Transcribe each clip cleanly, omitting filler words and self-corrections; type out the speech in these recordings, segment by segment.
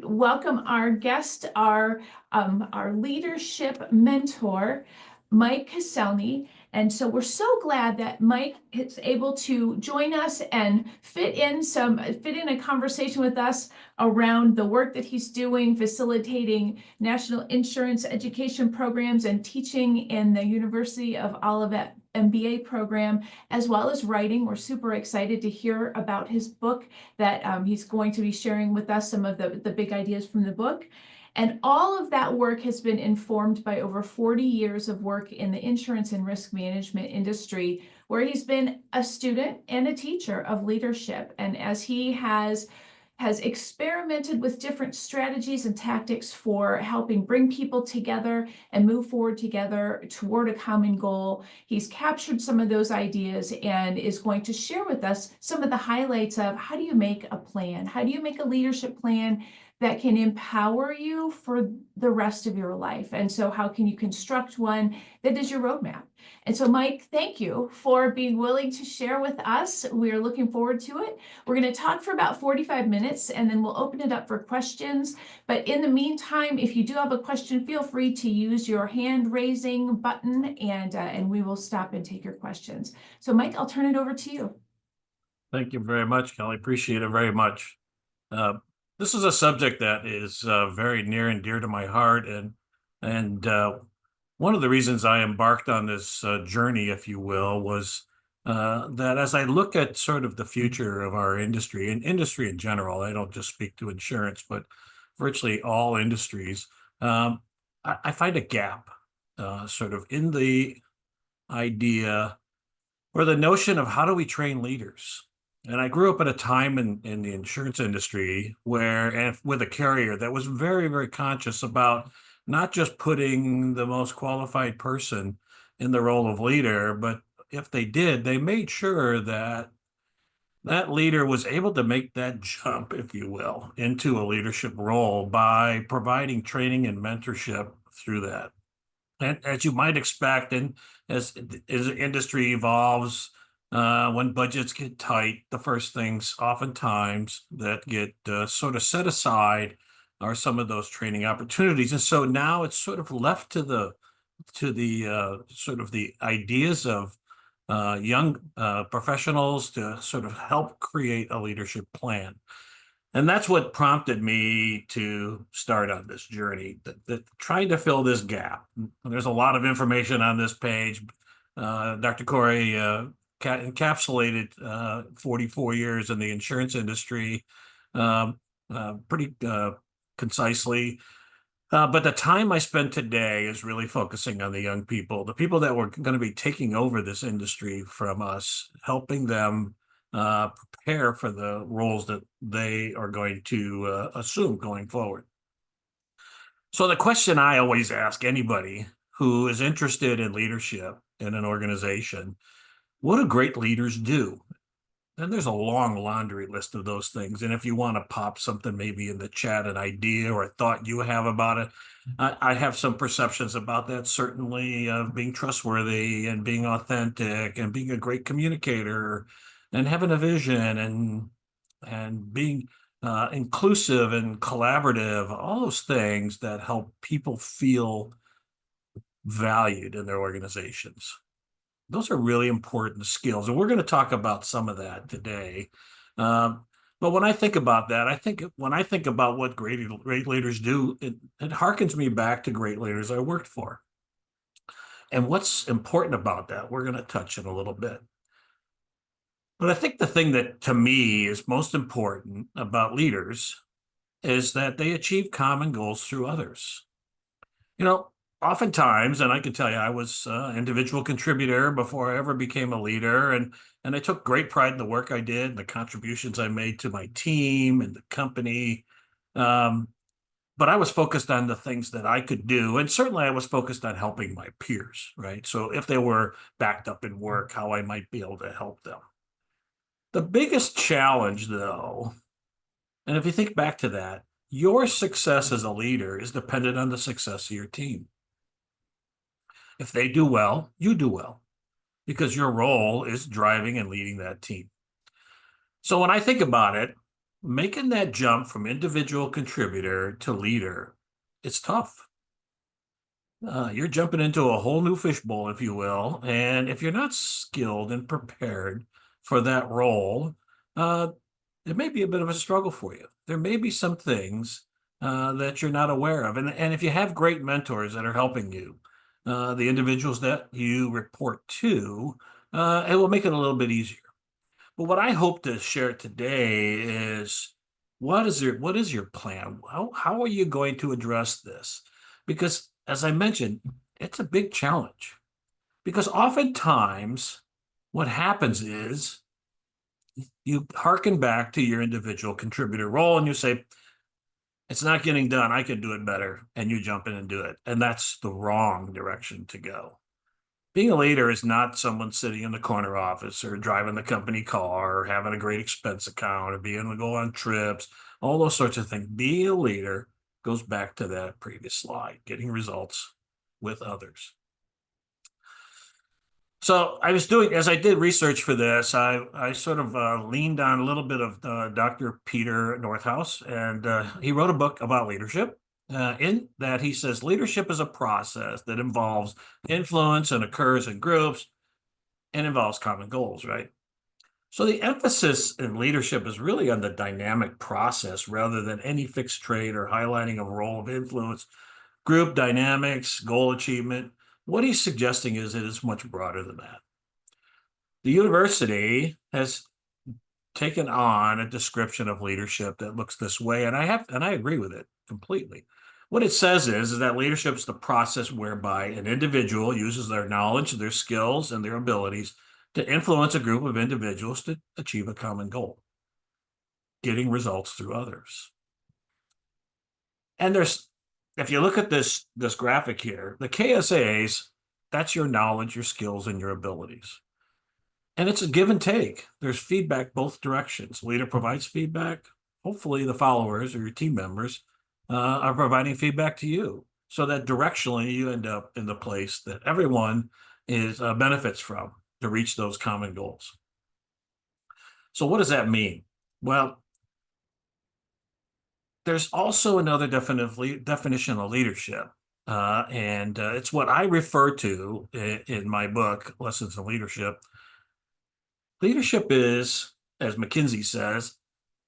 welcome our guest, our leadership mentor, Mike Koscielny. And so we're so glad that Mike is able to join us and fit in a conversation with us around the work that he's doing, facilitating national insurance education programs and teaching in the University of Olivet MBA program, as well as writing. We're super excited to hear about his book that he's going to be sharing with us, some of the big ideas from the book. And all of that work has been informed by over 40 years of work in the insurance and risk management industry, where he's been a student and a teacher of leadership. And as he has experimented with different strategies and tactics for helping bring people together and move forward together toward a common goal. He's captured some of those ideas and is going to share with us some of the highlights of how do you make a plan? How do you make a leadership plan that can empower you for the rest of your life? And so how can you construct one that is your roadmap? And so, Mike, thank you for being willing to share with us. We're looking forward to it. We're going to talk for about 45 minutes, and then we'll open it up for questions. But in the meantime, if you do have a question, feel free to use your hand raising button, and we will stop and take your questions. So, Mike, I'll turn it over to you. Thank you very much, Kelly. Appreciate it very much. This is a subject that is very near and dear to my heart, and one of the reasons I embarked on this journey, if you will, was that as I look at sort of the future of our industry, and industry in general, I don't just speak to insurance, but virtually all industries, I find a gap sort of in the idea or the notion of how do we train leaders. And I grew up at a time in the insurance industry where, and with a carrier that was very, very conscious about not just putting the most qualified person in the role of leader, but if they did, they made sure that that leader was able to make that jump, if you will, into a leadership role by providing training and mentorship through that. And as you might expect, and as the industry evolves, when budgets get tight, the first things oftentimes that get sort of set aside are some of those training opportunities. And so now it's sort of left to the sort of the ideas of young professionals to sort of help create a leadership plan. And that's what prompted me to start on this journey, trying to fill this gap. And there's a lot of information on this page. Dr. Corey encapsulated 44 years in the insurance industry pretty concisely. But the time I spent today is really focusing on the young people, the people that were going to be taking over this industry from us, helping them prepare for the roles that they are going to assume going forward. So the question I always ask anybody who is interested in leadership in an organization, what do great leaders do? And there's a long laundry list of those things. And if you want to pop something maybe in the chat, an idea or a thought you have about it, I have some perceptions about that, certainly, of being trustworthy and being authentic and being a great communicator and having a vision and being inclusive and collaborative, all those things that help people feel valued in their organizations. Those are really important skills, and we're going to talk about some of that today. But when I think about that, when I think about what great leaders do, it harkens me back to great leaders I worked for. And what's important about that, we're going to touch in a little bit. But I think the thing that to me is most important about leaders is that they achieve common goals through others. You know, oftentimes, and I can tell you, I was an individual contributor before I ever became a leader, and I took great pride in the work I did, and the contributions I made to my team and the company. But I was focused on the things that I could do, and certainly I was focused on helping my peers, right? So if they were backed up in work, how I might be able to help them. The biggest challenge, though, and if you think back to that, your success as a leader is dependent on the success of your team. If they do well, you do well, because your role is driving and leading that team. So when I think about it, making that jump from individual contributor to leader, it's tough. You're jumping into a whole new fishbowl, if you will. And if you're not skilled and prepared for that role, uh, it may be a bit of a struggle for you. There may be some things that you're not aware of. And if you have great mentors that are helping you, the individuals that you report to, it will make it a little bit easier. But what I hope to share today is what is your plan? How are you going to address this? Because as I mentioned, it's a big challenge. Because oftentimes what happens is you harken back to your individual contributor role and you say, it's not getting done. I could do it better. And you jump in and do it. And that's the wrong direction to go. Being a leader is not someone sitting in the corner office or driving the company car or having a great expense account or being able to go on trips, all those sorts of things. Being a leader goes back to that previous slide, getting results with others. So I was doing, as I did research for this, I sort of leaned on a little bit of Dr. Peter Northouse, and he wrote a book about leadership. In that, he says leadership is a process that involves influence and occurs in groups and involves common goals, right? So the emphasis in leadership is really on the dynamic process rather than any fixed trait or highlighting a role of influence, group dynamics, goal achievement. What he's suggesting is it is much broader than that. The university has taken on a description of leadership that looks this way, and I agree with it completely. What it says is that leadership is the process whereby an individual uses their knowledge, their skills, and their abilities to influence a group of individuals to achieve a common goal, getting results through others. And if you look at this graphic here, the KSAs, that's your knowledge, your skills, and your abilities. And it's a give and take. There's feedback both directions. Leader provides feedback. Hopefully, the followers or your team members are providing feedback to you, so that directionally you end up in the place that everyone is benefits from to reach those common goals. So, what does that mean? Well, there's also another definition of leadership, and it's what I refer to in my book, Lessons in Leadership. Leadership is, as McKinsey says,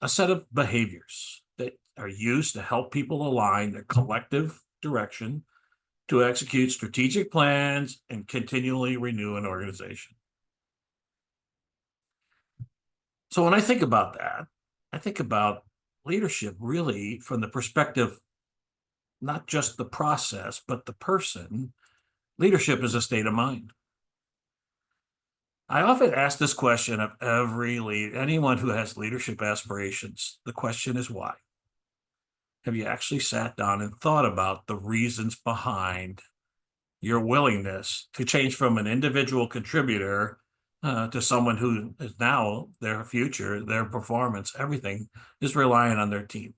a set of behaviors that are used to help people align their collective direction to execute strategic plans and continually renew an organization. So when I think about that, I think about leadership really from the perspective, not just the process, but the person. Leadership is a state of mind. I often ask this question of anyone who has leadership aspirations. The question is why? Have you actually sat down and thought about the reasons behind your willingness to change from an individual contributor to someone who is now their future, their performance, everything is relying on their team?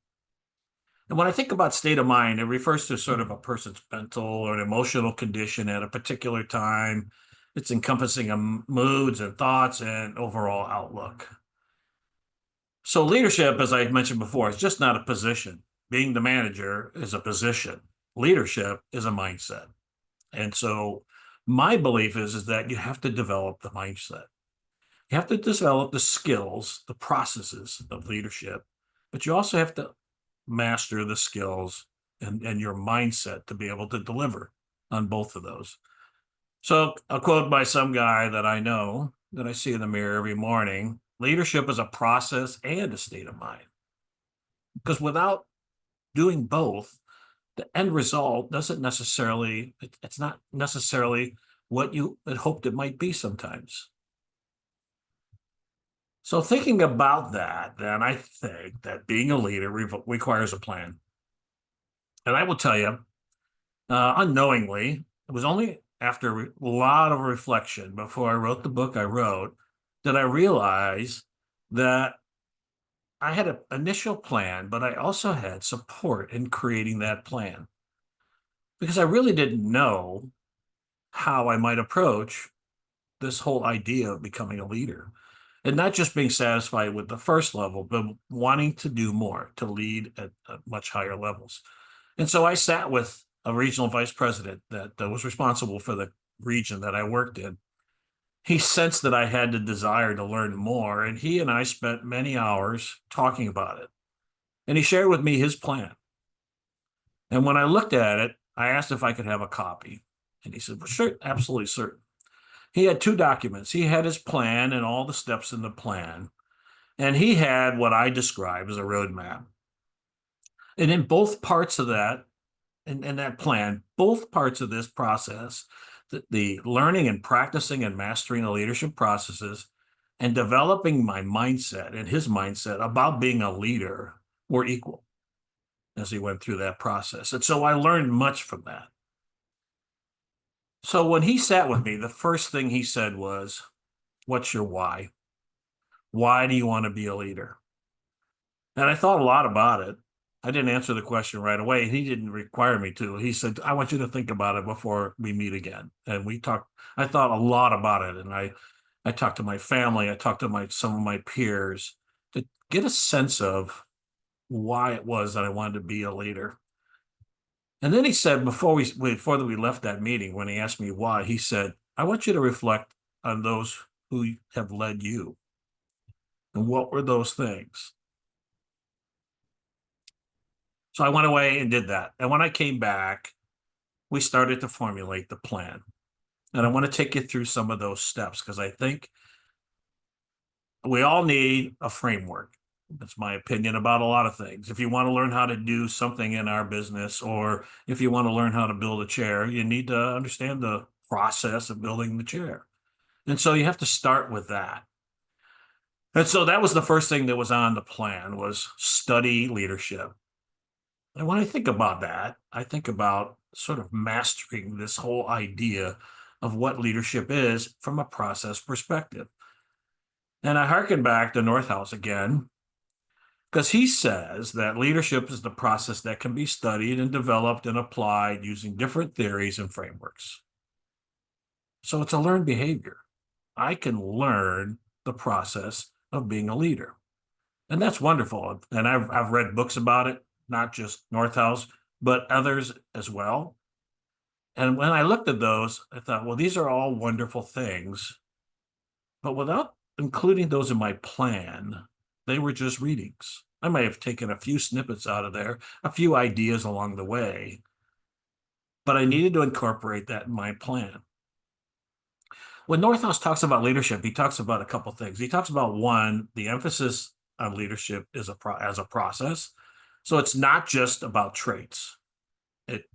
And when I think about state of mind, it refers to sort of a person's mental or an emotional condition at a particular time. It's encompassing moods and thoughts and overall outlook. So leadership, as I mentioned before, is just not a position. Being the manager is a position. Leadership is a mindset. And so my belief is that you have to develop the mindset. You have to develop the skills, the processes of leadership, but you also have to master the skills and your mindset to be able to deliver on both of those. So a quote by some guy that I know that I see in the mirror every morning: leadership is a process and a state of mind. Because without doing both, the end result doesn't necessarily, it's not necessarily what you had hoped it might be sometimes. So thinking about that, then I think that being a leader requires a plan. And I will tell you, unknowingly, it was only after a lot of reflection before I wrote the book I wrote that I realized that I had an initial plan, but I also had support in creating that plan because I really didn't know how I might approach this whole idea of becoming a leader. and not just being satisfied with the first level, but wanting to do more, to lead at much higher levels. And so I sat with a regional vice president that was responsible for the region that I worked in. He sensed that I had the desire to learn more, and he and I spent many hours talking about it. And he shared with me his plan. And when I looked at it, I asked if I could have a copy. And he said, well, sure, absolutely certain. He had two documents. He had his plan and all the steps in the plan. And he had what I describe as a roadmap. And in both parts of that, in that plan, both parts of this process, the learning and practicing and mastering the leadership processes and developing my mindset and his mindset about being a leader were equal as he went through that process. And so I learned much from that. So when he sat with me, the first thing he said was, what's your why? Why do you want to be a leader? And I thought a lot about it. I didn't answer the question right away. He didn't require me to. He said, I want you to think about it before we meet again. And we talked, I thought a lot about it. And I talked to my family, I talked to some of my peers to get a sense of why it was that I wanted to be a leader. And then he said, before we left that meeting, when he asked me why, he said, I want you to reflect on those who have led you. And what were those things? So I went away and did that. And when I came back, we started to formulate the plan. And I want to take you through some of those steps because I think we all need a framework. That's my opinion about a lot of things. If you want to learn how to do something in our business, or if you want to learn how to build a chair, you need to understand the process of building the chair. And so you have to start with that. And so that was the first thing that was on the plan, was study leadership. And when I think about that, I think about sort of mastering this whole idea of what leadership is from a process perspective. And I harken back to Northhouse again, because he says that leadership is the process that can be studied and developed and applied using different theories and frameworks. So it's a learned behavior. I can learn the process of being a leader. And that's wonderful. And I've read books about it, not just Northhouse, but others as well. And when I looked at those, I thought, well, these are all wonderful things, but without including those in my plan, they were just readings. I may have taken a few snippets out of there, a few ideas along the way, but I needed to incorporate that in my plan. When Northhouse talks about leadership, he talks about a couple things. He talks about, one, the emphasis on leadership is as a process. So it's not just about traits,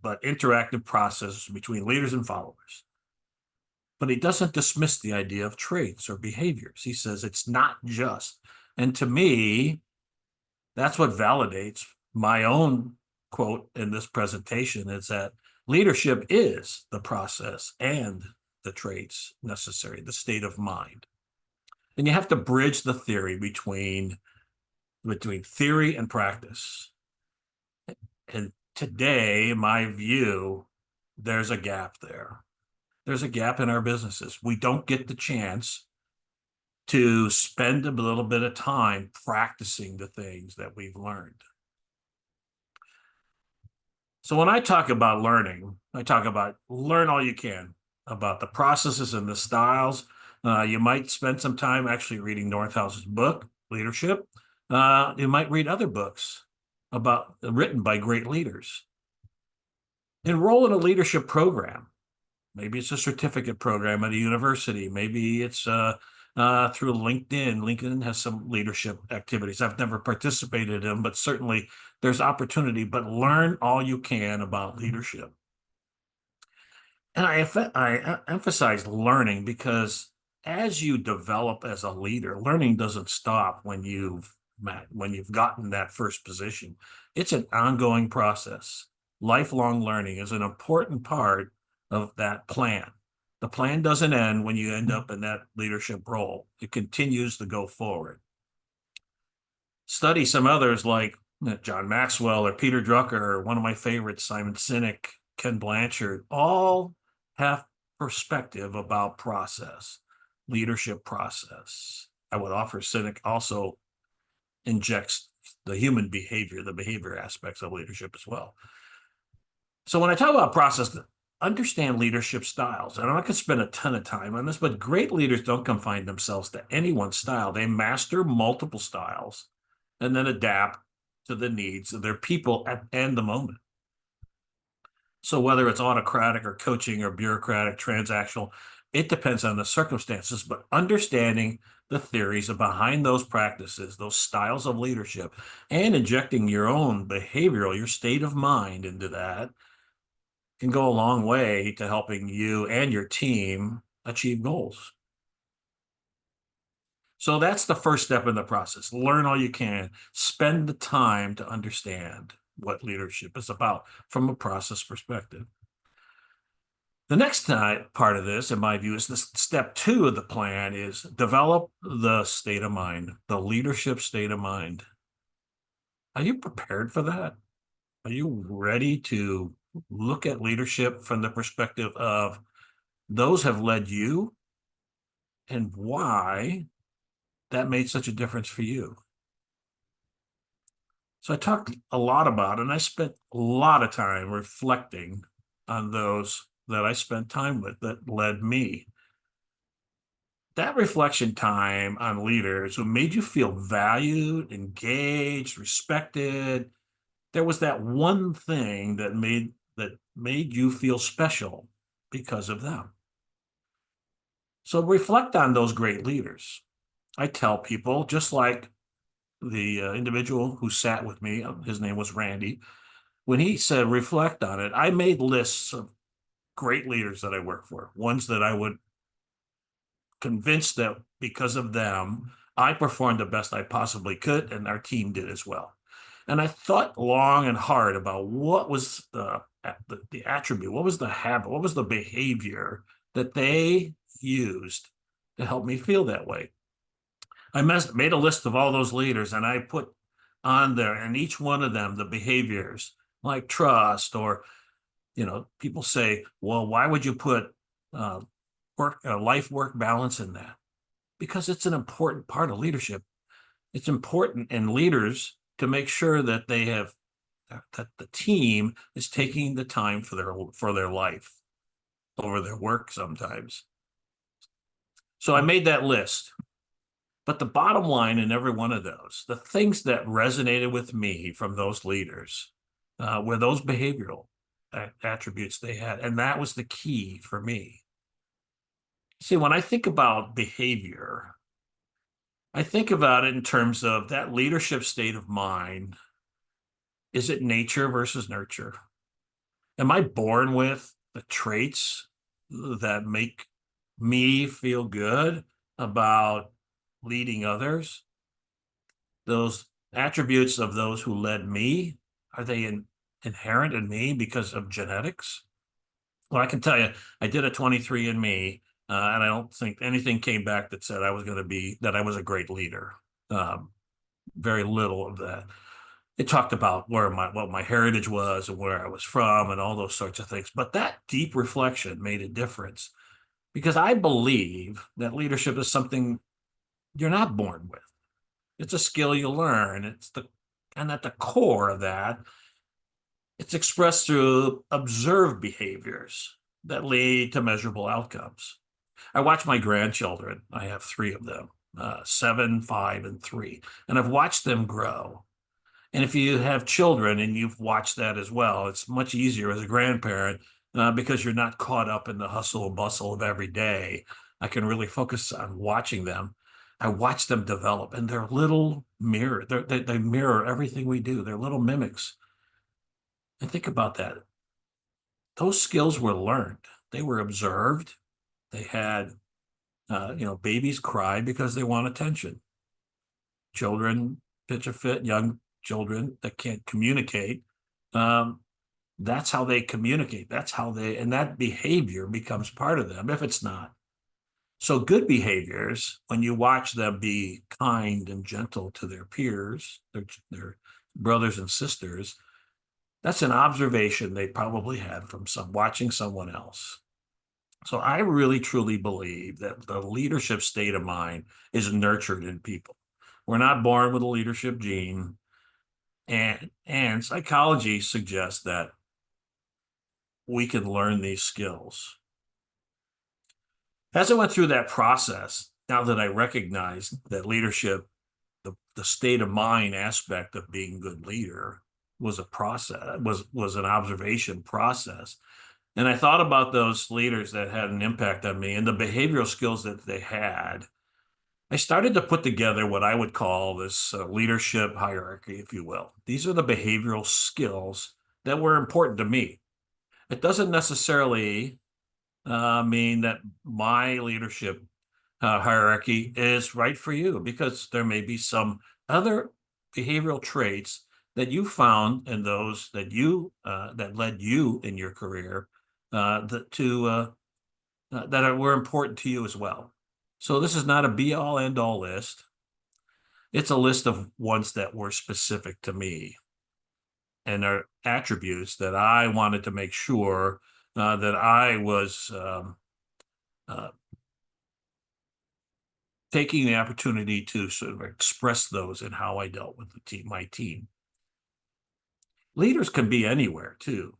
but interactive processes between leaders and followers. But he doesn't dismiss the idea of traits or behaviors. He says it's not just. And to me, that's what validates my own quote in this presentation, is that leadership is the process and the traits necessary, the state of mind. And you have to bridge the theory between theory and practice. And today, in my view, there's a gap there. There's a gap in our businesses. We don't get the chance to spend a little bit of time practicing the things that we've learned. So when I talk about learning, I talk about learn all you can about the processes and the styles. You might spend some time actually reading Northhouse's book, Leadership. You might read other books written by great leaders. Enroll in a leadership program. Maybe it's a certificate program at a university. Maybe it's through LinkedIn. LinkedIn has some leadership activities. I've never participated in them, but certainly there's opportunity. But learn all you can about leadership. And I emphasize learning because as you develop as a leader, learning doesn't stop when you've gotten that first position. It's an ongoing process. Lifelong learning is an important part of that plan. The plan doesn't end when you end up in that leadership role. It continues to go forward. Study some others like John Maxwell or Peter Drucker, or one of my favorites, Simon Sinek, Ken Blanchard, all have perspective about process, leadership process. I would offer Cynic also injects the human behavior, the behavior aspects of leadership as well. So when I talk about process, understand leadership styles. And I'm not going to spend a ton of time on this, but great leaders don't confine themselves to any one style. They master multiple styles and then adapt to the needs of their people and the moment. So whether it's autocratic or coaching or bureaucratic, transactional, it depends on the circumstances, but understanding the theories behind those practices, those styles of leadership, and injecting your own behavioral, your state of mind into that can go a long way to helping you and your team achieve goals. So that's the first step in the process. Learn all you can. Spend the time to understand what leadership is about from a process perspective. The next part of this, in my view, is the step 2 of the plan is develop the state of mind, the leadership state of mind. Are you prepared for that? Are you ready to look at leadership from the perspective of those have led you and why that made such a difference for you? So I talked a lot about it, and I spent a lot of time reflecting on those that I spent time with that led me. That reflection time on leaders who made you feel valued, engaged, respected. There was that one thing that made you feel special because of them. So reflect on those great leaders. I tell people, just like the individual who sat with me, his name was Randy, when he said reflect on it, I made lists of great leaders that I work for, ones that I would convince that because of them, I performed the best I possibly could, and our team did as well. And I thought long and hard about what was the attribute, what was the habit, what was the behavior that they used to help me feel that way. I made a list of all those leaders, and I put on there, and each one of them, the behaviors like trust, or people say, well, why would you put uh, life work balance in that? Because it's an important part of leadership. It's important in leaders to make sure that that the team is taking the time for their life over their work sometimes. So I made that list. But the bottom line in every one of those, the things that resonated with me from those leaders, were those behavioral attributes they had. And that was the key for me. See, when I think about behavior, I think about it in terms of that leadership state of mind. Is it nature versus nurture? Am I born with the traits that make me feel good about leading others? Those attributes of those who led me, are they inherent in me because of genetics? Well, I can tell you, I did a 23andMe, and I don't think anything came back that said that I was a great leader. Um, very little of that. It talked about what my heritage was and where I was from and all those sorts of things. But that deep reflection made a difference because I believe that leadership is something you're not born with. It's a skill you learn. And at the core of that, it's expressed through observed behaviors that lead to measurable outcomes. I watch my grandchildren. I have 3 of them, 7, 5, and 3, and I've watched them grow. And if you have children and you've watched that as well, it's much easier as a grandparent because you're not caught up in the hustle and bustle of every day. I can really focus on watching them. I watch them develop, and they're little mirror. They mirror everything we do. They're little mimics. And think about that. Those skills were learned. They were observed. They had, babies cry because they want attention. Children pitch a fit, young children that can't communicate. Um, that's how they communicate. And that behavior becomes part of them if it's not. So good behaviors, when you watch them be kind and gentle to their peers, their brothers and sisters, that's an observation they probably had from watching someone else. So I really truly believe that the leadership state of mind is nurtured in people. We're not born with a leadership gene, and psychology suggests that we can learn these skills. As I went through that process, now that I recognized that leadership, the state of mind aspect of being a good leader was a process, was an observation process. And I thought about those leaders that had an impact on me and the behavioral skills that they had. I started to put together what I would call this leadership hierarchy, if you will. These are the behavioral skills that were important to me. It doesn't necessarily mean that my leadership hierarchy is right for you, because there may be some other behavioral traits that you found in those that you that led you in your career were important to you as well. So this is not a be all end all list. It's a list of ones that were specific to me and are attributes that I wanted to make sure that I was uh, taking the opportunity to sort of express those in how I dealt with the team, my team. Leaders can be anywhere too.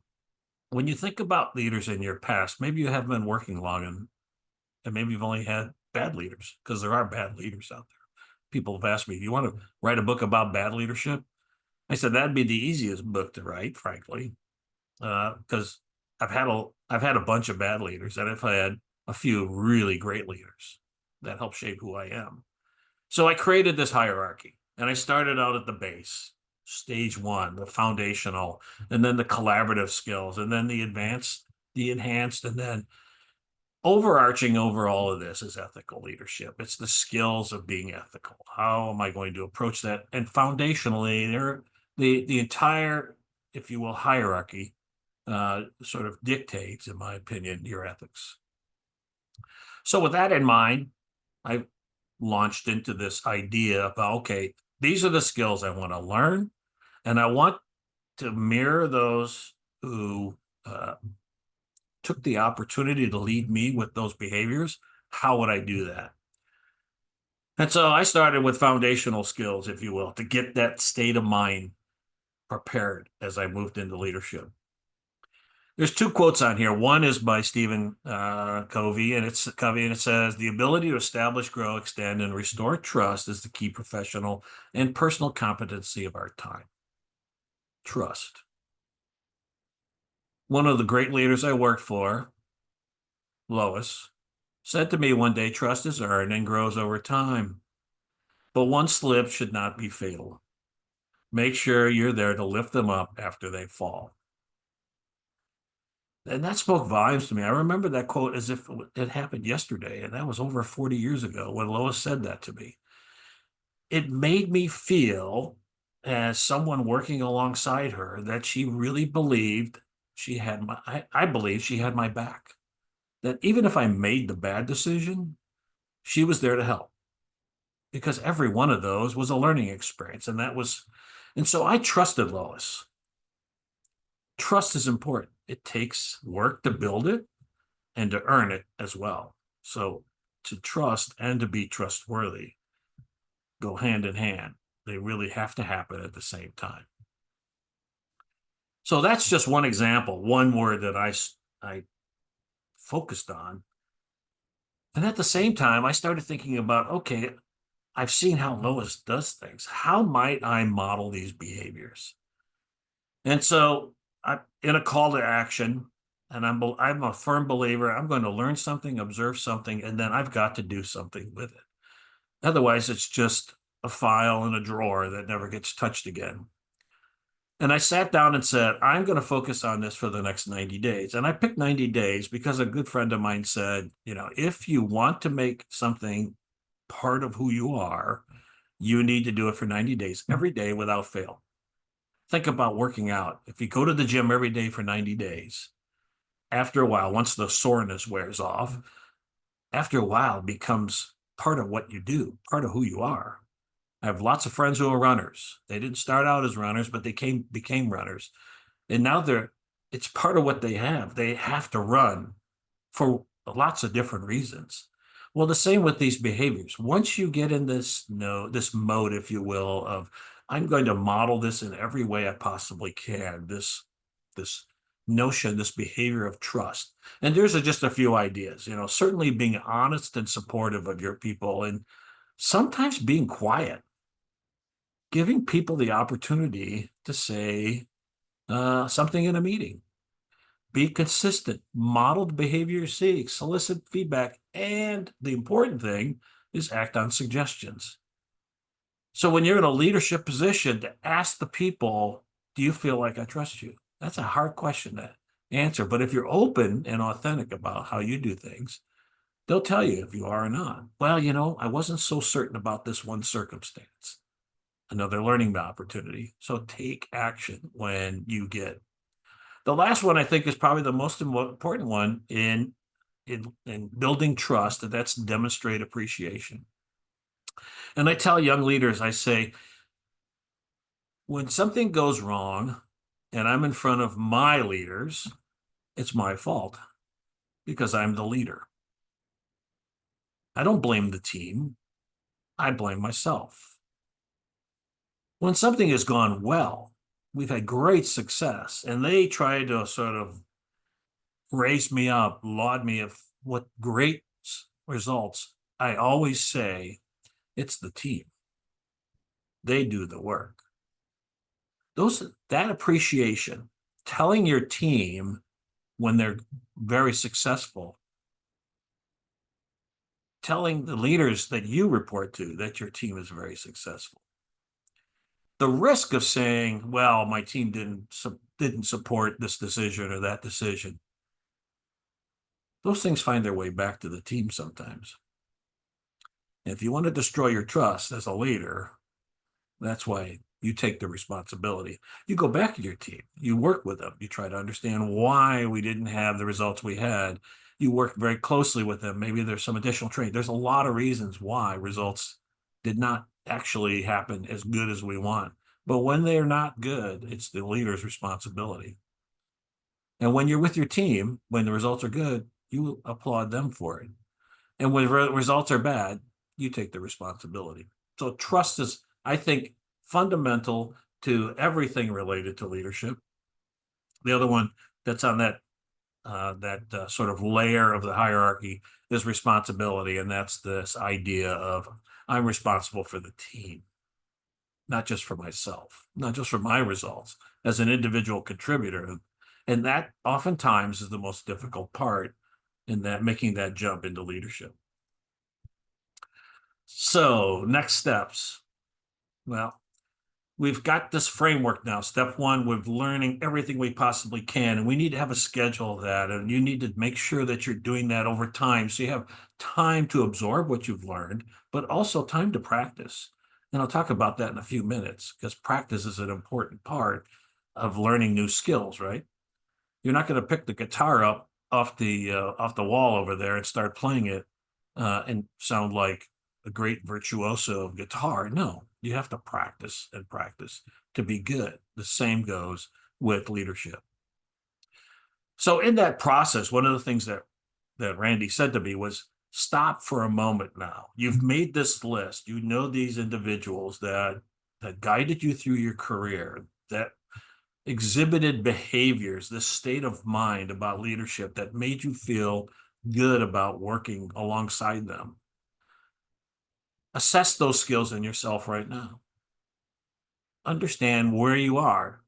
When you think about leaders in your past, maybe you haven't been working long and maybe you've only had bad leaders, because there are bad leaders out there. People have asked me, "Do you want to write a book about bad leadership?" I said that'd be the easiest book to write, frankly, because I've had a bunch of bad leaders, and I've had a few really great leaders that help shape who I am. So I created this hierarchy, and I started out at the base, stage one, the foundational, and then the collaborative skills, and then the advanced, the enhanced, and then overarching over all of this is ethical leadership. It's the skills of being ethical. How am I going to approach that? And foundationally, the entire, if you will, hierarchy sort of dictates, in my opinion, your ethics. So with that in mind, I launched into this idea about, okay, these are the skills I want to learn, and I want to mirror those who took the opportunity to lead me with those behaviors. How would I do that? And so I started with foundational skills, if you will, to get that state of mind prepared as I moved into leadership. There's two quotes on here. One is by Stephen Covey, and it says, "The ability to establish, grow, extend, and restore trust is the key professional and personal competency of our time." Trust. One of the great leaders I worked for, Lois, said to me one day, "Trust is earned and grows over time, but one slip should not be fatal. Make sure you're there to lift them up after they fall." And that spoke volumes to me. I remember that quote as if it happened yesterday, and that was over 40 years ago when Lois said that to me. It made me feel, as someone working alongside her, that she really believed she had I believe she had my back. That even if I made the bad decision, she was there to help, because every one of those was a learning experience. And so I trusted Lois. Trust is important. It takes work to build it and to earn it as well. So to trust and to be trustworthy go hand in hand. They really have to happen at the same time. So that's just one example, one word that I focused on. And at the same time, I started thinking about, okay, I've seen how Lois does things. How might I model these behaviors? And so I, in a call to action, and I'm a firm believer, I'm going to learn something, observe something, and then I've got to do something with it. Otherwise, it's just a file in a drawer that never gets touched again. And I sat down and said, I'm going to focus on this for the next 90 days. And I picked 90 days because a good friend of mine said, if you want to make something part of who you are, you need to do it for 90 days, every day without fail. Think about working out. If you go to the gym every day for 90 days, after a while, once the soreness wears off, after a while it becomes part of what you do, part of who you are. I have lots of friends who are runners. They didn't start out as runners, but they became runners. And now it's part of what they have. They have to run for lots of different reasons. Well, the same with these behaviors. Once you get in this mode, if you will, of I'm going to model this in every way I possibly can, this notion, this behavior of trust. And there's just a few ideas, certainly being honest and supportive of your people, and sometimes being quiet, giving people the opportunity to say something in a meeting. Be consistent, model the behavior you seek, solicit feedback, and the important thing is act on suggestions. So when you're in a leadership position, to ask the people, do you feel like I trust you? That's a hard question to answer. But if you're open and authentic about how you do things, they'll tell you if you are or not. Well, I wasn't so certain about this one circumstance. Another learning opportunity. So take action when you get. The last one I think is probably the most important one in building trust, and that's demonstrate appreciation. And I tell young leaders, I say, when something goes wrong and I'm in front of my leaders, it's my fault because I'm the leader. I don't blame the team. I blame myself. When something has gone well, we've had great success, and they try to sort of raise me up, laud me of what great results, I always say it's the team. They do the work. That appreciation, telling your team when they're very successful, telling the leaders that you report to that your team is very successful. The risk of saying, well, my team didn't support this decision or that decision, those things find their way back to the team sometimes. And if you want to destroy your trust as a leader, that's why you take the responsibility. You go back to your team, you work with them, you try to understand why we didn't have the results we had. You work very closely with them. Maybe there's some additional training. There's a lot of reasons why results did not actually happen as good as we want. But when they're not good, it's the leader's responsibility. And when you're with your team, when the results are good, you applaud them for it. And when results are bad, you take the responsibility. So trust is, I think, fundamental to everything related to leadership. The other one that's on that sort of layer of the hierarchy is responsibility, and that's this idea of I'm responsible for the team, not just for myself, not just for my results as an individual contributor. And that oftentimes is the most difficult part in that making that jump into leadership. So next steps. Well, we've got this framework now. Step one, we're learning everything we possibly can, and we need to have a schedule of that. And you need to make sure that you're doing that over time. So you have time to absorb what you've learned, but also time to practice. And I'll talk about that in a few minutes because practice is an important part of learning new skills, right? You're not going to pick the guitar up off the wall over there and start playing it and sound like a great virtuoso of guitar. No, you have to practice and practice to be good. The same goes with leadership. So in that process, one of the things that Randy said to me was, stop for a moment now. You've made this list. You know these individuals that guided you through your career, that exhibited behaviors, this state of mind about leadership that made you feel good about working alongside them. Assess those skills in yourself right now. Understand where you are.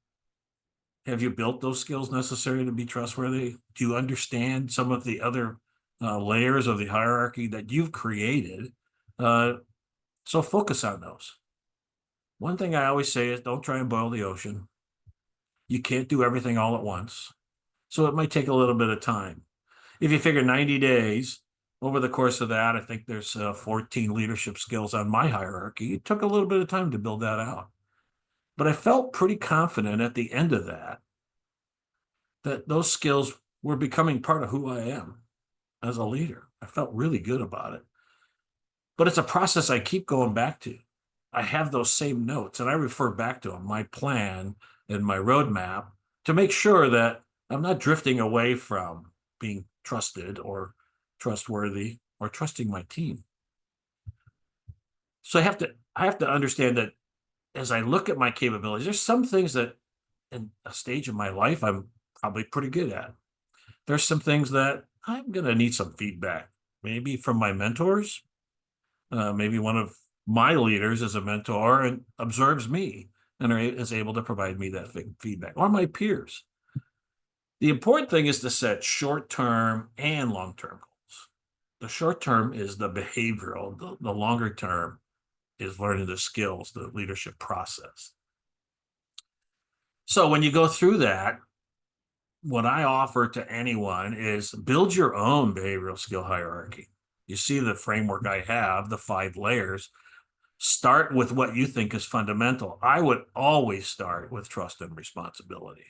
Have you built those skills necessary to be trustworthy? Do you understand some of the other layers of the hierarchy that you've created? So focus on those. One thing I always say is don't try and boil the ocean. You can't do everything all at once. So it might take a little bit of time. If you figure 90 days, over the course of that, I think there's 14 leadership skills on my hierarchy. It took a little bit of time to build that out. But I felt pretty confident at the end of that those skills were becoming part of who I am as a leader. I felt really good about it. But it's a process I keep going back to. I have those same notes and I refer back to them, my plan and my roadmap, to make sure that I'm not drifting away from being trusted or trustworthy, or trusting my team. So I have to understand that as I look at my capabilities, there's some things that in a stage of my life I'm probably pretty good at. There's some things that I'm going to need some feedback, maybe from my mentors. Maybe one of my leaders is a mentor and observes me and is able to provide me that feedback, or my peers. The important thing is to set short-term and long-term goals. The short term is the behavioral, the longer term is learning the skills, the leadership process. So when you go through that, what I offer to anyone is build your own behavioral skill hierarchy. You see the framework I have, the 5 layers. Start with what you think is fundamental. I would always start with trust and responsibility,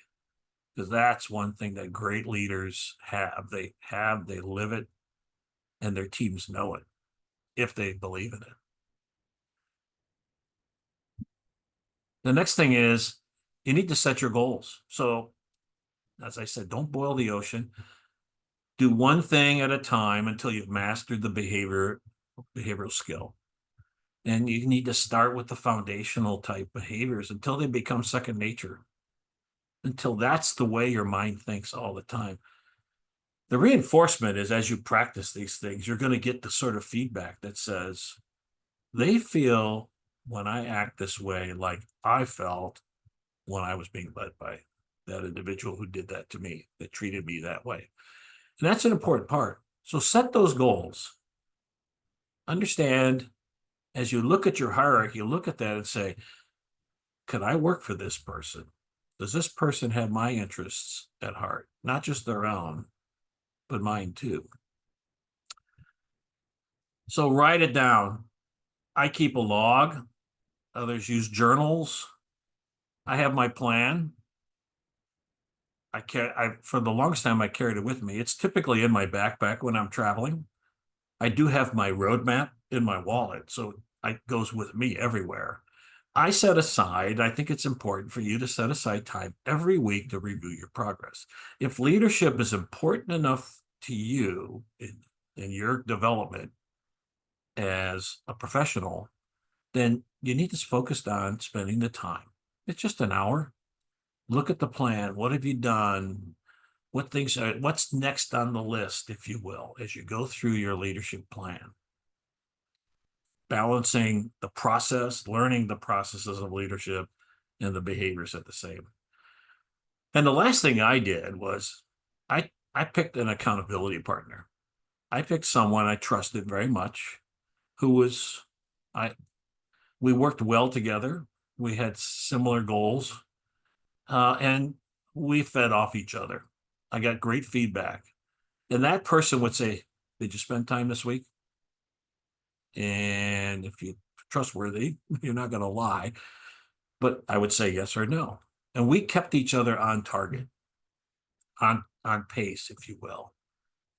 because that's one thing that great leaders have. They live it, and their teams know it if they believe in it. The next thing is you need to set your goals. So, as I said, don't boil the ocean. Do one thing at a time until you've mastered the behavioral skill. And you need to start with the foundational type behaviors until they become second nature, until that's the way your mind thinks all the time. The reinforcement is as you practice these things, you're going to get the sort of feedback that says, they feel when I act this way like I felt when I was being led by that individual who did that to me, that treated me that way. And that's an important part. So set those goals. Understand as you look at your hierarchy, you look at that and say, could I work for this person? Does this person have my interests at heart? Not just their own, but mine too. So write it down. I keep a log. Others use journals. I have my plan. For the longest time, I carried it with me. It's typically in my backpack when I'm traveling. I do have my roadmap in my wallet, so it goes with me everywhere. I think it's important for you to set aside time every week to review your progress. If leadership is important enough to you in your development as a professional, then you need to focus on spending the time. It's just an hour. Look at the plan. What have you done? What's next on the list, if you will, as you go through your leadership plan? Balancing the process, learning the processes of leadership and the behaviors at the same. And the last thing I did was I picked an accountability partner. I picked someone I trusted very much, who was I we worked well together. We had similar goals, and we fed off each other. I got great feedback. And that person would say, did you spend time this week? And if you're trustworthy, you're not going to lie. But I would say yes or no. And we kept each other on target, on pace, if you will.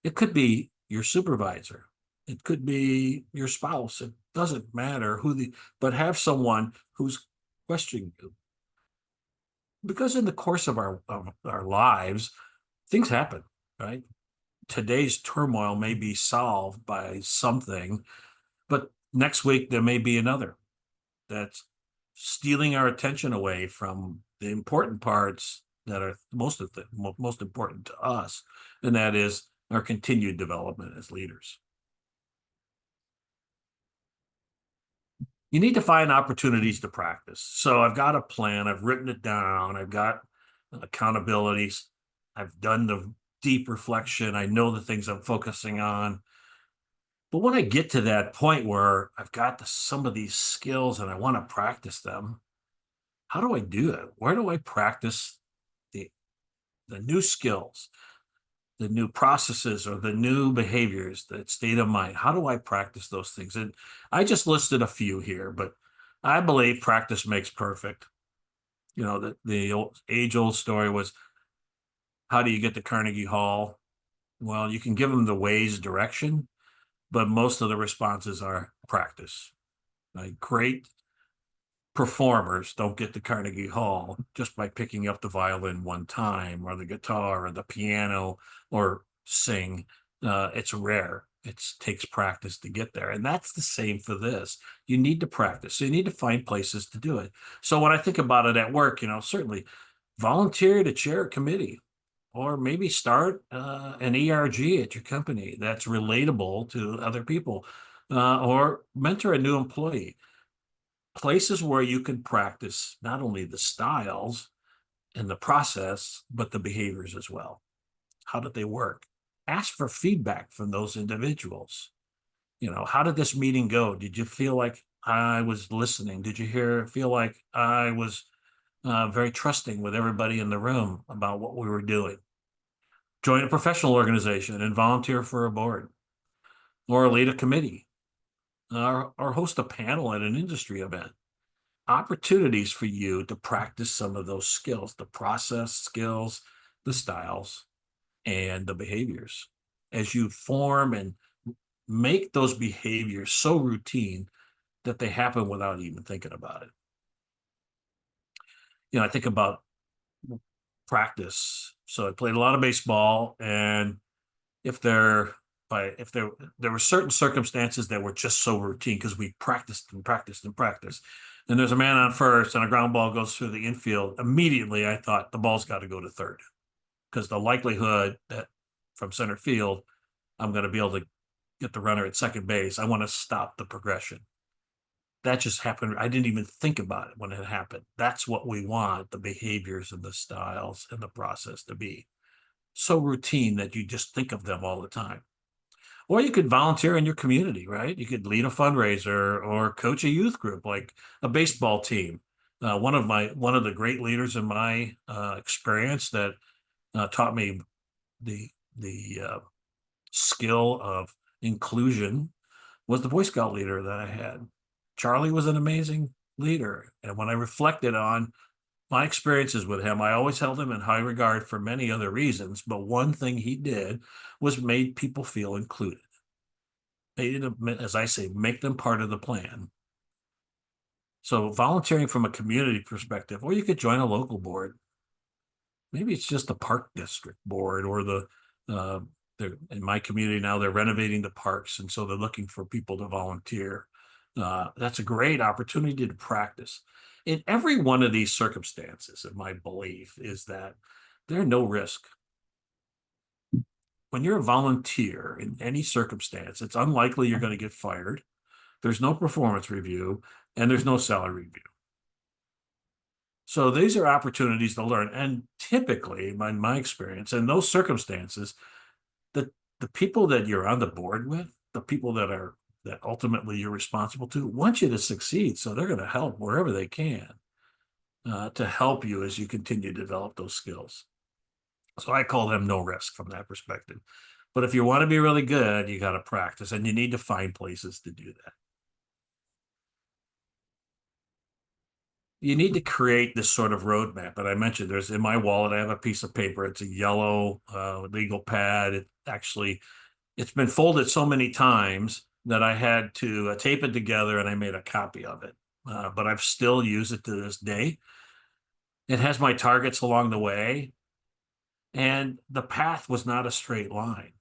It could be your supervisor. It could be your spouse. It doesn't matter but have someone who's questioning you. Because in the course of our lives, things happen, right? Today's turmoil may be solved by something, but next week there may be another that's stealing our attention away from the important parts that are most important to us, and that is our continued development as leaders. You need to find opportunities to practice. So I've got a plan, I've written it down, I've got accountabilities, I've done the deep reflection, I know the things I'm focusing on. But when I get to that point where I've got some of these skills and I want to practice them, how do I do it? Where do I practice the the new skills, the new processes, or the new behaviors, that state of mind? How do I practice those things? And I just listed a few here, but I believe practice makes perfect. You know, the age-old story was, how do you get to Carnegie Hall? Well, you can give them the Waze direction, but most of the responses are practice. Like, great performers don't get to Carnegie Hall just by picking up the violin one time, or the guitar, or the piano, or sing. It's rare. It takes practice to get there. And that's the same for this. You need to practice. So you need to find places to do it. So when I think about it at work, certainly volunteer to chair a committee, or maybe start an ERG at your company that's relatable to other people, or mentor a new employee. Places where you can practice not only the styles and the process, but the behaviors as well. How did they work? Ask for feedback from those individuals. How did this meeting go? Did you feel like I was listening? Did you feel like I was very trusting with everybody in the room about what we were doing? Join a professional organization and volunteer for a board, or lead a committee, or host a panel at an industry event. Opportunities for you to practice some of those skills, the process skills, the styles, and the behaviors, as you form and make those behaviors so routine that they happen without even thinking about it. I think about practice. So I played a lot of baseball, and if there if there were certain circumstances that were just so routine because we practiced and practiced and practiced, and there's a man on first and a ground ball goes through the infield, immediately I thought the ball's got to go to third, because the likelihood that from center field I'm going to be able to get the runner at second base, I want to stop the progression. That just happened. I didn't even think about it when it happened. That's what we want the behaviors and the styles and the process to be so routine that you just think of them all the time. Or you could volunteer in your community, right? You could lead a fundraiser or coach a youth group, like a baseball team. One of the great leaders in my experience that taught me the skill of inclusion was the Boy Scout leader that I had. Charlie was an amazing leader, and when I reflected on my experiences with him, I always held him in high regard for many other reasons, but one thing he did was made people feel included. Made them, as I say, make them part of the plan. So volunteering from a community perspective, or you could join a local board. Maybe it's just the park district board, or uh, they're in my community now, they're renovating the parks, and so they're looking for people to volunteer. That's a great opportunity to practice. In every one of these circumstances, and my belief is that there's no risk. When you're a volunteer in any circumstance, it's unlikely you're going to get fired. There's no performance review, and there's no salary review. So these are opportunities to learn. And typically, in my experience, in those circumstances, the people that you're on the board with, the people that ultimately you're responsible to, want you to succeed. So they're going to help wherever they can to help you as you continue to develop those skills. So I call them no risk from that perspective. But if you want to be really good, you got to practice, and you need to find places to do that. You need to create this sort of roadmap. And I mentioned, there's in my wallet, I have a piece of paper. It's a yellow legal pad. It's been folded so many times that I had to tape it together, and I made a copy of it. But I've still used it to this day. It has my targets along the way, and the path was not a straight line.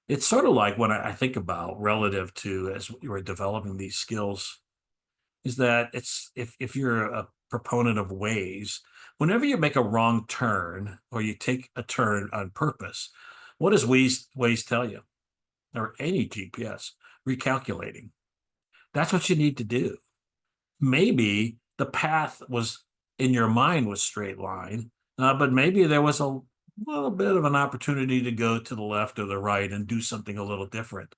It's sort of like when I think about relative to as we were developing these skills, is that it's if you're a proponent of ways, whenever you make a wrong turn or you take a turn on purpose, what does Waze tell you? Or any GPS? Recalculating. That's what you need to do. Maybe the path was in your mind was straight line, but maybe there was a little bit of an opportunity to go to the left or the right and do something a little different.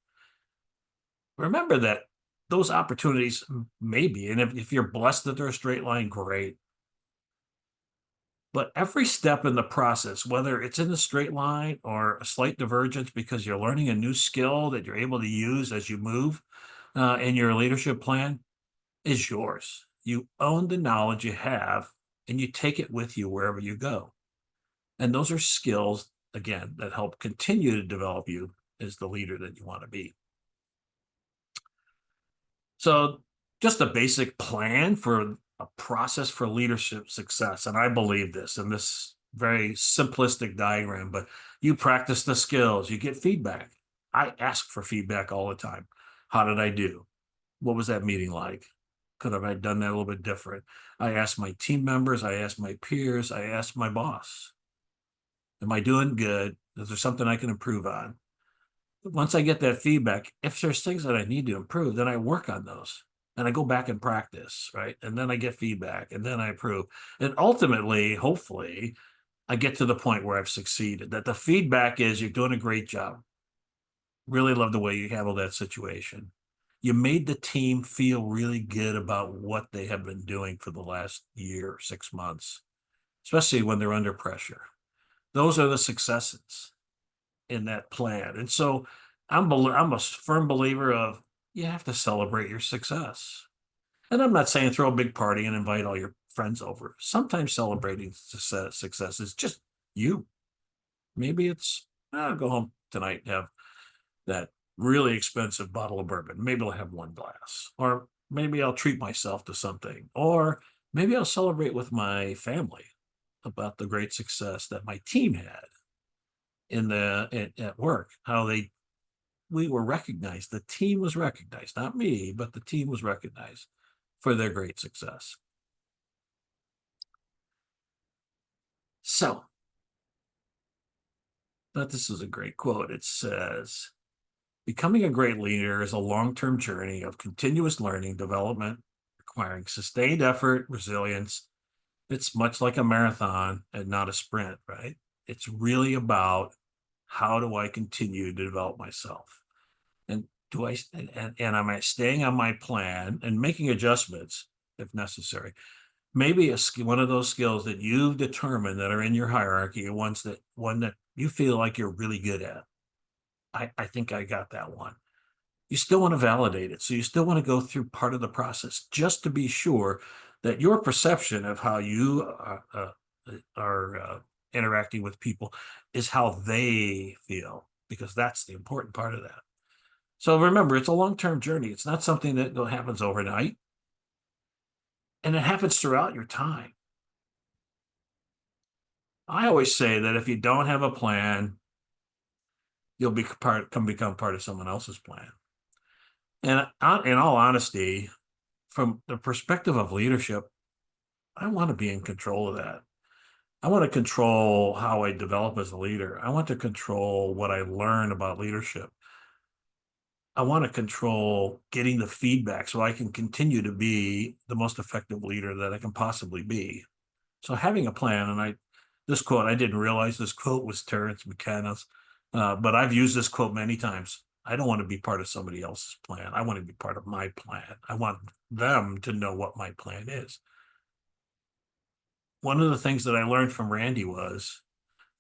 Remember that those opportunities maybe, and if you're blessed that they're a straight line, great. But every step in the process, whether it's in the straight line or a slight divergence because you're learning a new skill that you're able to use as you move in your leadership plan, is yours. You own the knowledge you have, and you take it with you wherever you go. And those are skills, again, that help continue to develop you as the leader that you want to be. So just a basic plan for a process for leadership success. And I believe this in this very simplistic diagram, but you practice the skills, you get feedback, I ask for feedback all the time. How did I do? What was that meeting like? Could have I done that a little bit different? I ask my team members, I ask my peers, I ask my boss, am I doing good? Is there something I can improve on? Once I get that feedback, if there's things that I need to improve, then I work on those and I go back and practice, right? And then I get feedback and then I improve. And ultimately, hopefully, I get to the point where I've succeeded, that the feedback is you're doing a great job. Really love the way you handled that situation. You made the team feel really good about what they have been doing for the last year, 6 months, especially when they're under pressure. Those are the successes in that plan. And so I'm a firm believer of you have to celebrate your success. And I'm not saying throw a big party and invite all your friends over. Sometimes celebrating success is just you. Maybe it's I'll go home tonight and have that really expensive bottle of bourbon. Maybe I'll have one glass, or maybe I'll treat myself to something, or maybe I'll celebrate with my family about the great success that my team had at work. How they we were recognized. The team was recognized, not me, but the team was recognized for their great success. So, but this is a great quote. It says, becoming a great leader is a long term journey of continuous learning, development, requiring sustained effort, resilience. It's much like a marathon and not a sprint, right? It's really about how do I continue to develop myself? And and am I staying on my plan and making adjustments if necessary? Maybe one of those skills that you've determined that are in your hierarchy are one that you feel like you're really good at. I think I got that one. You still want to validate it. So you still want to go through part of the process just to be sure that your perception of how you are interacting with people is how they feel, because that's the important part of that. So remember, it's a long-term journey. It's not something that happens overnight, and it happens throughout your time. I always say that if you don't have a plan, you'll become part of someone else's plan. And in all honesty, from the perspective of leadership, I want to be in control of that. I want to control how I develop as a leader. I want to control what I learn about leadership. I want to control getting the feedback so I can continue to be the most effective leader that I can possibly be. So having a plan, this quote, I didn't realize this quote was Terence McKenna's, but I've used this quote many times. I don't want to be part of somebody else's plan. I want to be part of my plan. I want them to know what my plan is. One of the things that I learned from Randy was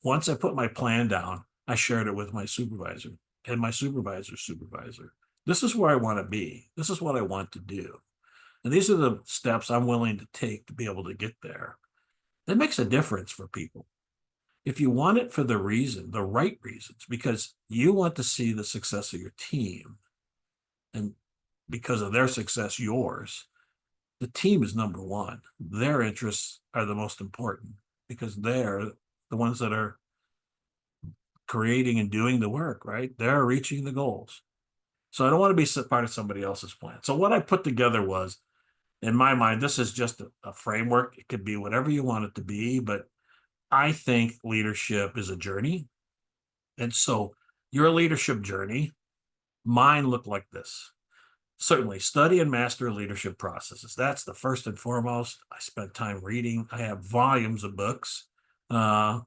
once I put my plan down, I shared it with my supervisor and my supervisor's supervisor. This is where I want to be. This is what I want to do. And these are the steps I'm willing to take to be able to get there. That makes a difference for people. If you want it for the right reasons, because you want to see the success of your team, and because of their success, yours, the team is number one. Their interests are the most important because they're the ones that are creating and doing the work, right? They're reaching the goals. So I don't want to be part of somebody else's plan. So what I put together was, in my mind, this is just a framework. It could be whatever you want it to be, but I think leadership is a journey. And so your leadership journey, mine looked like this. Certainly, study and master leadership processes. That's the first and foremost. I spent time reading. I have volumes of books. I'm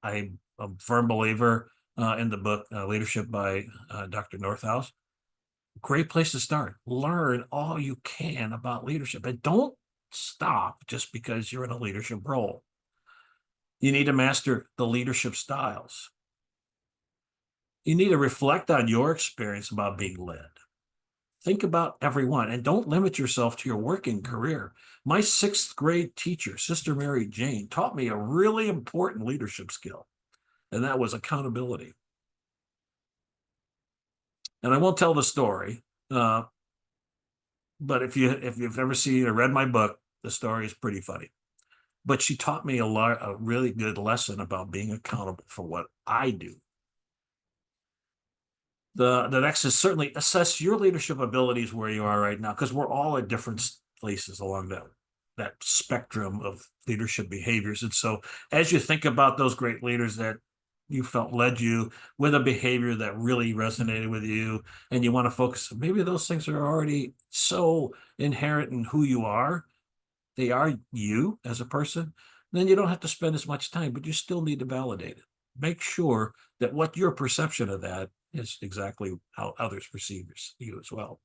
a firm believer in the book Leadership by Dr. Northouse. Great place to start. Learn all you can about leadership and don't stop just because you're in a leadership role. You need to master the leadership styles. You need to reflect on your experience about being led. Think about everyone and don't limit yourself to your working career. My sixth grade teacher, Sister Mary Jane, taught me a really important leadership skill, and that was accountability. And I won't tell the story, but if you've ever seen or read my book, the story is pretty funny. But she taught me a really good lesson about being accountable for what I do. The next is certainly assess your leadership abilities where you are right now, because we're all at different places along that spectrum of leadership behaviors. And so as you think about those great leaders that you felt led you with a behavior that really resonated with you, and you want to focus, maybe those things are already so inherent in who you are. They are you as a person. Then you don't have to spend as much time, but you still need to validate it. Make sure that what your perception of that is exactly how others perceive you as well.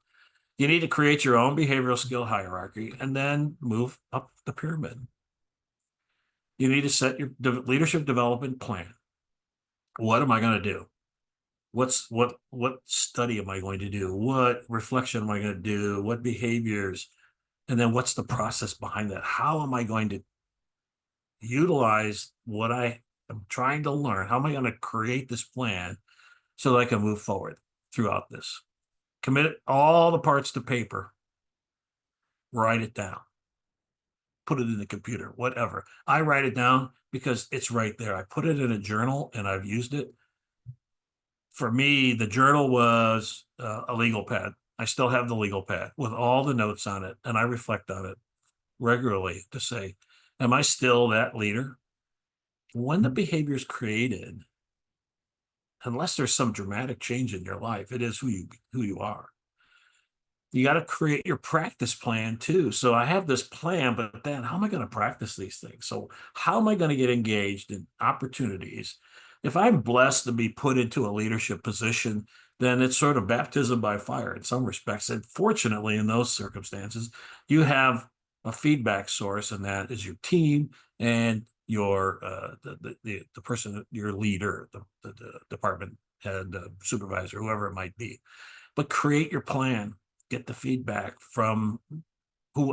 You need to create your own behavioral skill hierarchy and then move up the pyramid. You need to set your leadership development plan. What am I going to do? What study am I going to do? What reflection am I going to do? What behaviors? And then what's the process behind that? How am I going to utilize what I am trying to learn? How am I going to create this plan so that I can move forward throughout this? Commit all the parts to paper, write it down, put it in the computer, whatever. I write it down because it's right there. I put it in a journal and I've used it. For me, the journal was a legal pad. I still have the legal pad with all the notes on it, and I reflect on it regularly to say, am I still that leader? When the behavior is created, unless there's some dramatic change in your life, it is who you are. You got to create your practice plan too. So I have this plan, but then how am I going to practice these things? So how am I going to get engaged in opportunities? If I'm blessed to be put into a leadership position, then it's sort of baptism by fire in some respects. And fortunately, in those circumstances, you have a feedback source, and that is your team and your the person, your leader, the department head, supervisor, whoever it might be. But create your plan, get the feedback from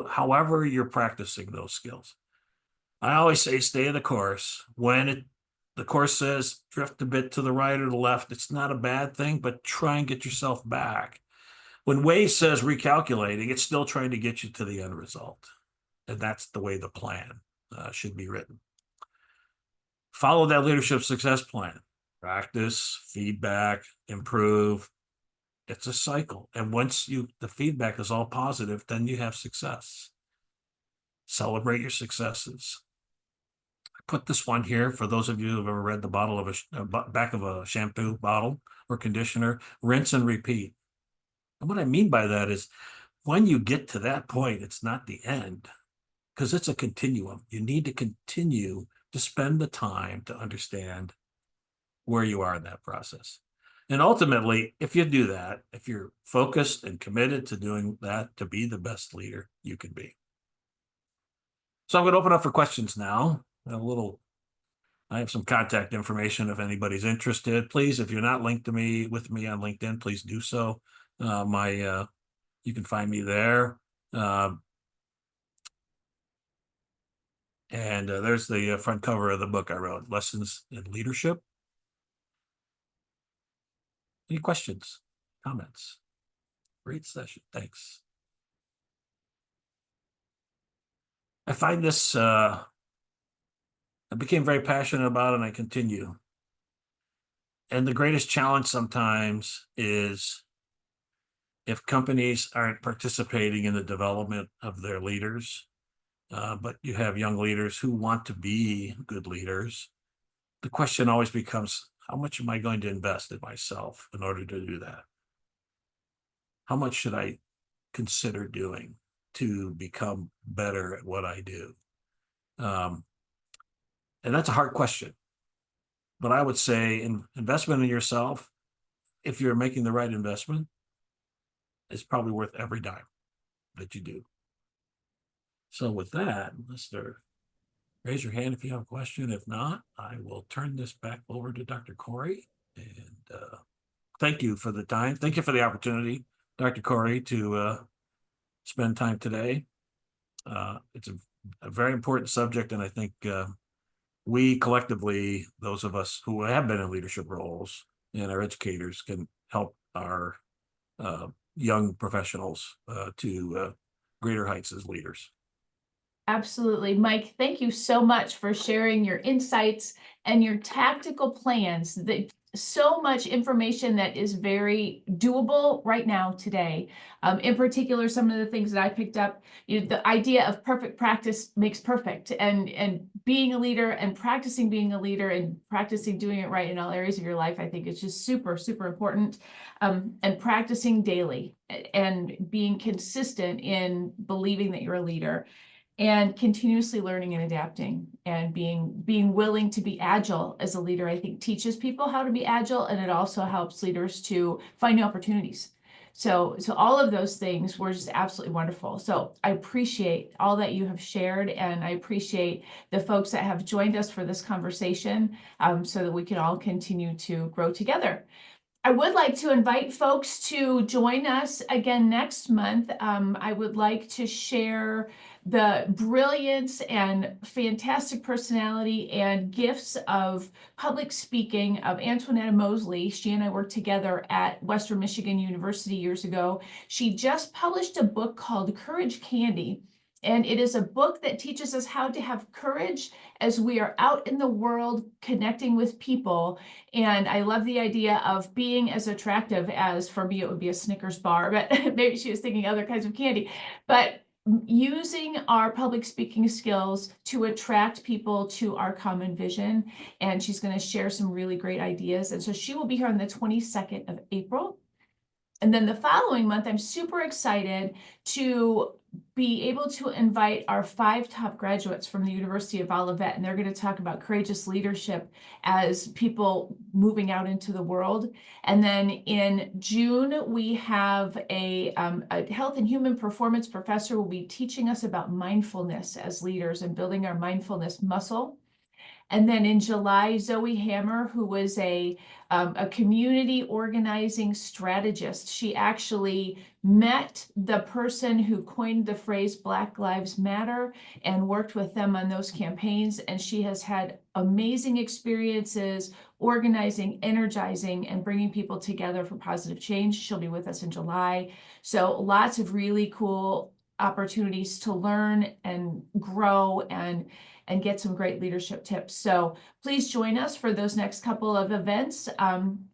however you're practicing those skills. I always say stay the course. The course says drift a bit to the right or the left, it's not a bad thing, but try and get yourself back. When Waze says recalculating, it's still trying to get you to the end result. And that's the way the plan should be written. Follow that leadership success plan. Practice, feedback, improve. It's a cycle. And once the feedback is all positive, then you have success. Celebrate your successes. I put this one here for those of you who have ever read the bottle of back of a shampoo bottle or conditioner, rinse and repeat. And what I mean by that is when you get to that point, it's not the end, because it's a continuum. You need to continue to spend the time to understand where you are in that process. And ultimately, if you do that, if you're focused and committed to doing that, to be the best leader you can be. So I'm going to open up for questions now. I have some contact information if anybody's interested. Please, if you're not linked to me with me on LinkedIn, please do so. You can find me there. And there's the front cover of the book I wrote, Lessons in Leadership. Any questions, comments? Great session. Thanks. I find this, I became very passionate about it, and I continue. And the greatest challenge sometimes is if companies aren't participating in the development of their leaders, but you have young leaders who want to be good leaders, the question always becomes, how much am I going to invest in myself in order to do that? How much should I consider doing to become better at what I do? And that's a hard question. But I would say investment in yourself, if you're making the right investment, is probably worth every dime that you do. So with that, raise your hand if you have a question. If not, I will turn this back over to Dr. Corey. And thank you for the time. Thank you for the opportunity, Dr. Corey, to spend time today. It's a very important subject, and I think we collectively, those of us who have been in leadership roles and our educators, can help our young professionals to greater heights as leaders. Absolutely. Mike, thank you so much for sharing your insights and your tactical plans that so much information that is very doable right now today. In particular, some of the things that I picked up, the idea of perfect practice makes perfect, and being a leader and practicing being a leader and practicing doing it right in all areas of your life, I think is just super, super important. And practicing daily and being consistent in believing that you're a leader, and continuously learning and adapting, and being willing to be agile as a leader, I think teaches people how to be agile, and it also helps leaders to find new opportunities. So all of those things were just absolutely wonderful. So I appreciate all that you have shared, and I appreciate the folks that have joined us for this conversation, so that we can all continue to grow together. I would like to invite folks to join us again next month. I would like to share the brilliance and fantastic personality and gifts of public speaking of Antoinetta Mosley. She and I worked together at Western Michigan University years ago. She just published a book called Courage Candy, and it is a book that teaches us how to have courage as we are out in the world connecting with people. And I love the idea of being as attractive as, for me, it would be a Snickers bar, but maybe she was thinking other kinds of candy. But using our public speaking skills to attract people to our common vision. And she's going to share some really great ideas. And so she will be here on the 22nd of April. And then the following month, I'm super excited to be able to invite our 5 top graduates from the University of Olivet, and they're going to talk about courageous leadership as people moving out into the world. And then in June, we have a health and human performance professor will be teaching us about mindfulness as leaders and building our mindfulness muscle. And then in July, Zoe Hammer, who was a community organizing strategist, she actually met the person who coined the phrase Black Lives Matter and worked with them on those campaigns. And she has had amazing experiences organizing, energizing, and bringing people together for positive change. She'll be with us in July. So lots of really cool opportunities to learn and grow and get some great leadership tips. So please join us for those next couple of events.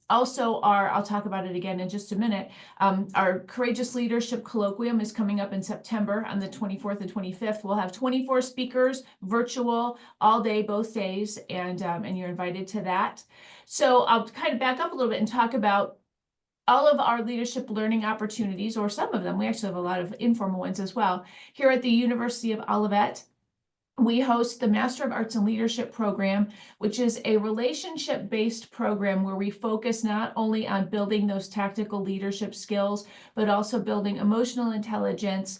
Also, I'll talk about it again in just a minute, our Courageous Leadership Colloquium is coming up in September on the 24th and 25th. We'll have 24 speakers, virtual, all day, both days, and you're invited to that. So I'll kind of back up a little bit and talk about all of our leadership learning opportunities, or some of them. We actually have a lot of informal ones as well. Here at the University of Olivet, we host the Master of Arts in Leadership program, which is a relationship-based program where we focus not only on building those tactical leadership skills, but also building emotional intelligence,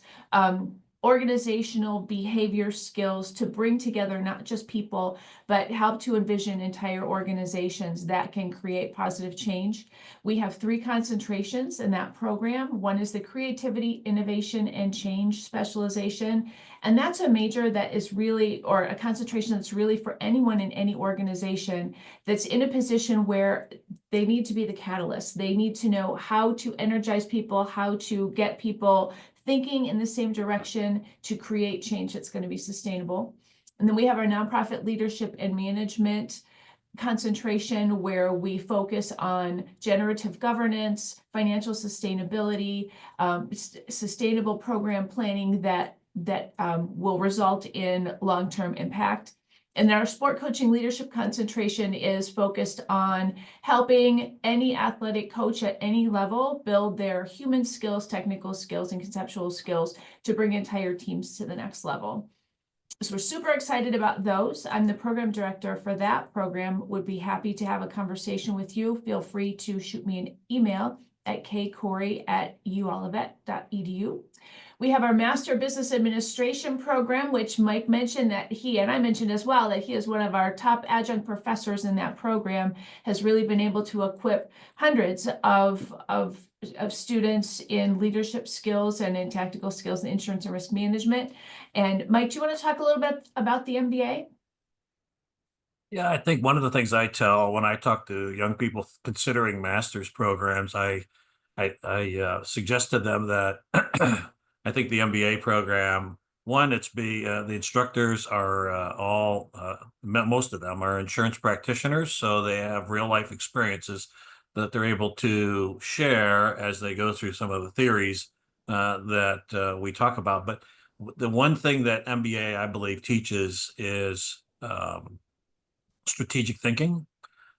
organizational behavior skills to bring together not just people, but help to envision entire organizations that can create positive change. We have 3 concentrations in that program. One is the Creativity, Innovation, and Change specialization. And that's a major that is really, or a concentration that's really for anyone in any organization that's in a position where they need to be the catalyst. They need to know how to energize people, how to get people thinking in the same direction to create change that's going to be sustainable. And then we have our nonprofit leadership and management concentration, where we focus on generative governance, financial sustainability, sustainable program planning that will result in long-term impact. And our sport coaching leadership concentration is focused on helping any athletic coach at any level build their human skills, technical skills, and conceptual skills to bring entire teams to the next level. So we're super excited about those. I'm the program director for that program. Would be happy to have a conversation with you. Feel free to shoot me an email at kcorey@uolivet.edu. We have our Master Business Administration program, which Mike mentioned that and I mentioned as well, that he is one of our top adjunct professors in that program, has really been able to equip hundreds of students in leadership skills and in tactical skills in insurance and risk management. And Mike, do you want to talk a little bit about the MBA? Yeah, I think one of the things I tell when I talk to young people considering master's programs, I suggest to them that I think the MBA program One, the instructors are most of them are insurance practitioners, so they have real life experiences that they're able to share as they go through some of the theories that we talk about. But the one thing that MBA, I believe, teaches is strategic thinking.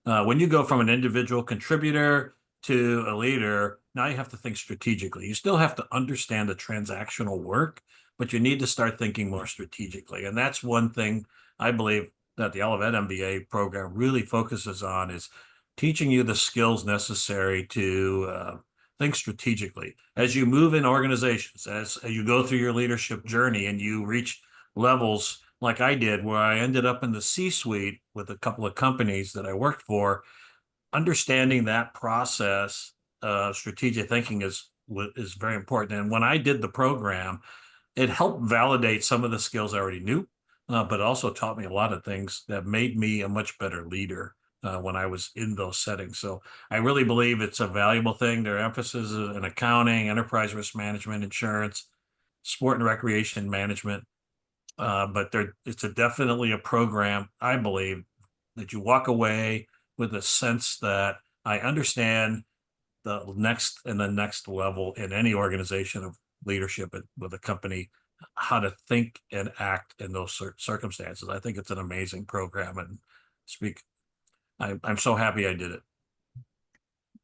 When you go from an individual contributor to a leader, now you have to think strategically. You still have to understand the transactional work, but you need to start thinking more strategically. And that's one thing I believe that the Olivet MBA program really focuses on is teaching you the skills necessary to think strategically. As you move in organizations, as you go through your leadership journey and you reach levels like I did, where I ended up in the C-suite with a couple of companies that I worked for, understanding that process, strategic thinking is very important. And when I did the program, it helped validate some of the skills I already knew, but also taught me a lot of things that made me a much better leader when I was in those settings. So I really believe it's a valuable thing. Their emphasis is in accounting, enterprise risk management, insurance, sport and recreation management. But it's definitely a program, I believe, that you walk away with a sense that I understand the next level in any organization of leadership with a company, how to think and act in those circumstances. I think it's an amazing program, and speak. I'm so happy I did it.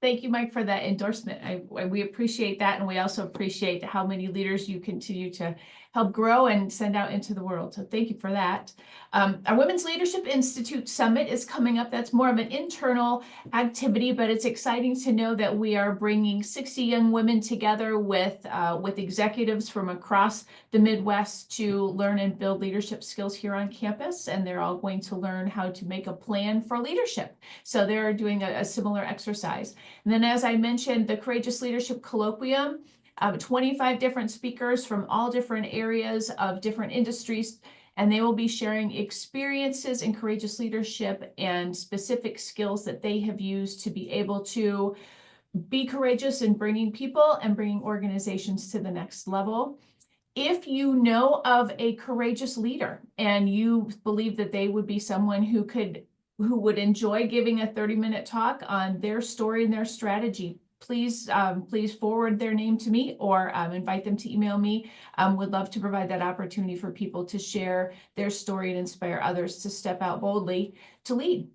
Thank you, Mike, for that endorsement. We appreciate that, and we also appreciate how many leaders you continue to help grow and send out into the world. So thank you for that. Our Women's Leadership Institute Summit is coming up. That's more of an internal activity, but it's exciting to know that we are bringing 60 young women together with executives from across the Midwest to learn and build leadership skills here on campus, and they're all going to learn how to make a plan for leadership. So they're doing a similar exercise. And then, as I mentioned, the Courageous Leadership Colloquium, 25 different speakers from all different areas of different industries, and they will be sharing experiences in courageous leadership and specific skills that they have used to be able to be courageous in bringing people and bringing organizations to the next level. If you know of a courageous leader and you believe that they would be someone who would enjoy giving a 30-minute talk on their story and their strategy, please forward their name to me or invite them to email me. Would love to provide that opportunity for people to share their story and inspire others to step out boldly to lead.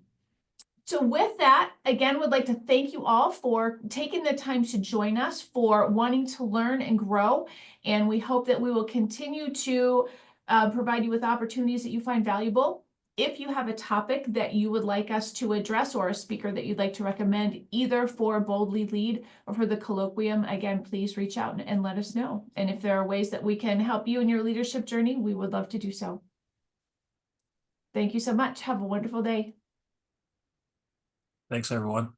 So with that, again, would like to thank you all for taking the time to join us, for wanting to learn and grow. And we hope that we will continue to provide you with opportunities that you find valuable. If you have a topic that you would like us to address or a speaker that you'd like to recommend, either for Boldly Lead or for the colloquium, again, please reach out and let us know. And if there are ways that we can help you in your leadership journey, we would love to do so. Thank you so much. Have a wonderful day. Thanks, everyone.